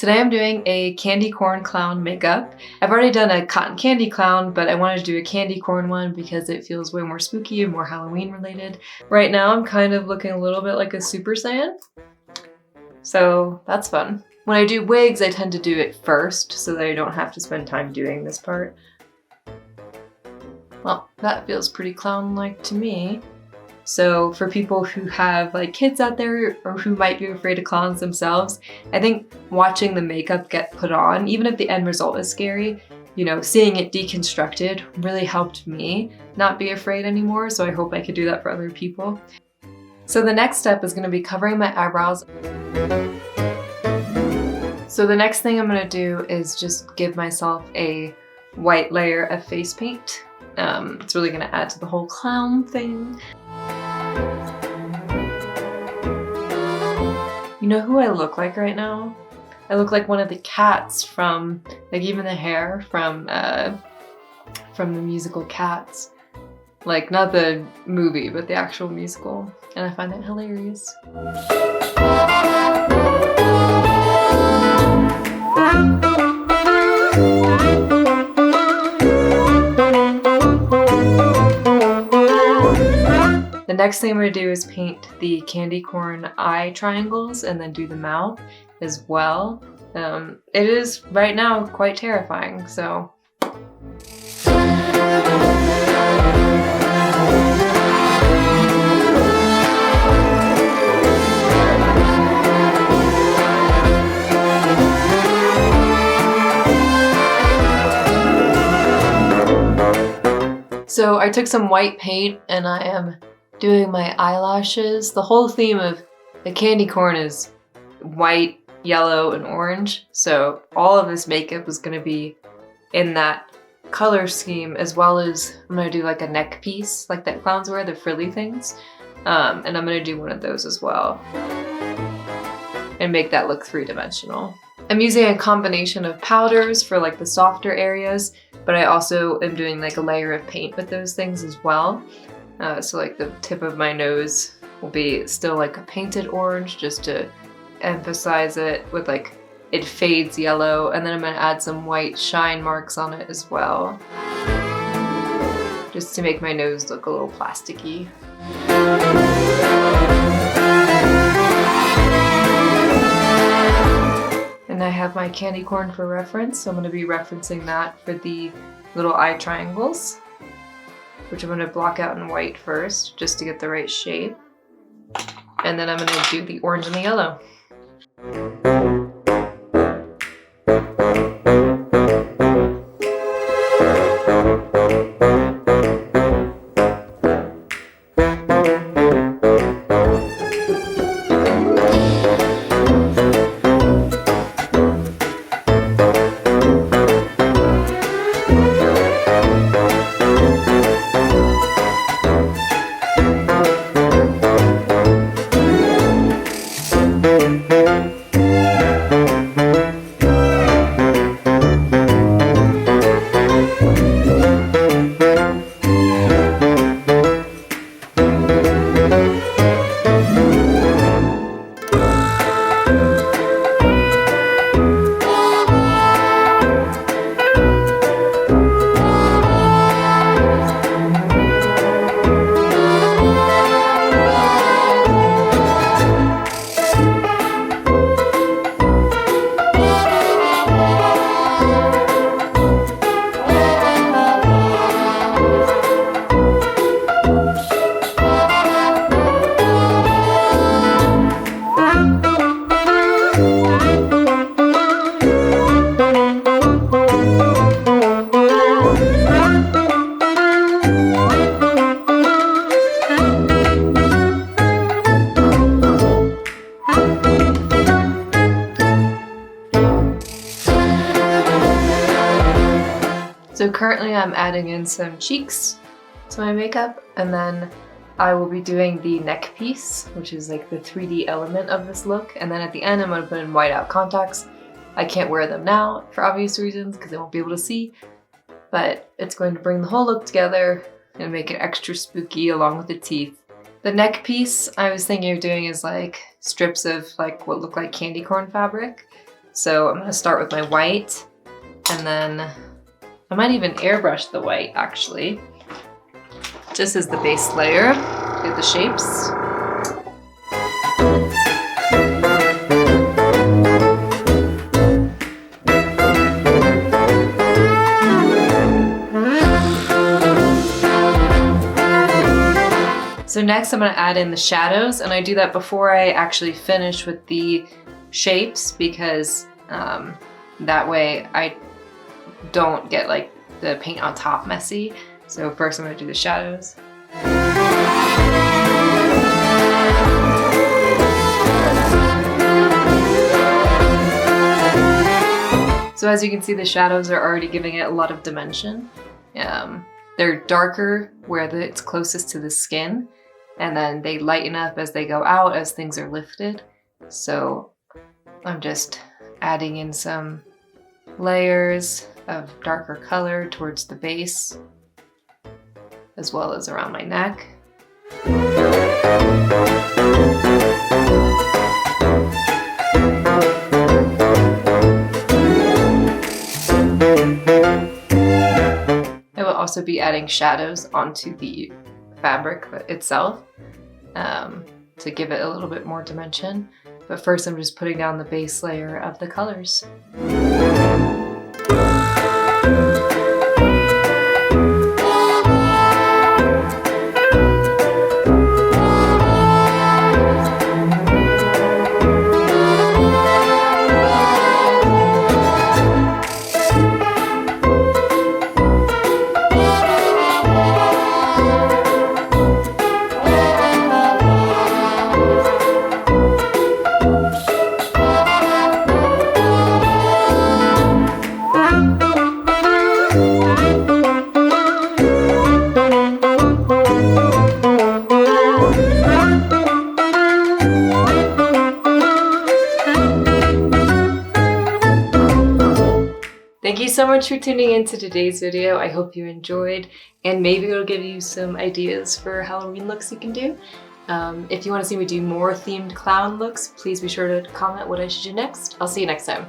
Today I'm doing a candy corn clown makeup. I've already done a cotton candy clown, but I wanted to do a candy corn one because it feels way more spooky and more Halloween related. Right now I'm kind of looking a little bit like a Super Saiyan, so that's fun. When I do wigs, I tend to do it first so that I don't have to spend time doing this part. Well, that feels pretty clown-like to me. So for people who have like kids out there or who might be afraid of clowns themselves, I think watching the makeup get put on, even if the end result is scary, you know, seeing it deconstructed really helped me not be afraid anymore, so I hope I could do that for other people. So the next step is going to be covering my eyebrows. So the next thing I'm going to do is just give myself a white layer of face paint. It's really going to add to the whole clown thing. You know who I look like right now? I look like one of the cats from, like even the hair from the musical Cats. Like not the movie, but the actual musical. And I find that hilarious. The next thing I'm going to do is paint the candy corn eye triangles and then do the mouth as well. It is right now quite terrifying, so. So I took some white paint and I am doing my eyelashes. The whole theme of the candy corn is white, yellow, and orange. So all of this makeup is going to be in that color scheme, as well as I'm going to do like a neck piece like that clowns wear, the frilly things. And I'm going to do one of those as well and make that look three-dimensional. I'm using a combination of powders for like the softer areas, but I also am doing like a layer of paint with those things as well. So like the tip of my nose will be still like a painted orange just to emphasize it with like, it fades yellow, and then I'm gonna add some white shine marks on it as well. Just to make my nose look a little plasticky. And I have my candy corn for reference, so I'm gonna be referencing that for the little eye triangles, which I'm going to block out in white first, just to get the right shape. And then I'm going to do the orange and the yellow. So currently I'm adding in some cheeks to my makeup, and then I will be doing the neck piece, which is like the 3D element of this look, and then at the end I'm going to put in whiteout contacts. I can't wear them now for obvious reasons because I won't be able to see, but it's going to bring the whole look together and make it extra spooky along with the teeth. The neck piece I was thinking of doing is like strips of like what look like candy corn fabric, So I'm gonna start with my white, and then I might even airbrush the white actually, just as the base layer to get the shapes. So next I'm going to add in the shadows, and I do that before I actually finish with the shapes because that way I don't get like the paint on top messy. So first I'm going to do the shadows. So as you can see, the shadows are already giving it a lot of dimension. They're darker where it's closest to the skin, and then they lighten up as they go out as things are lifted. So I'm just adding in some layers of darker color towards the base, as well as around my neck. I will also be adding shadows onto the fabric itself to give it a little bit more dimension. But first I'm just putting down the base layer of the colors. Thank you so much for tuning into today's video. I hope you enjoyed, and maybe it'll give you some ideas for Halloween looks you can do. If you want to see me do more themed clown looks, please be sure to comment what I should do next. I'll see you next time.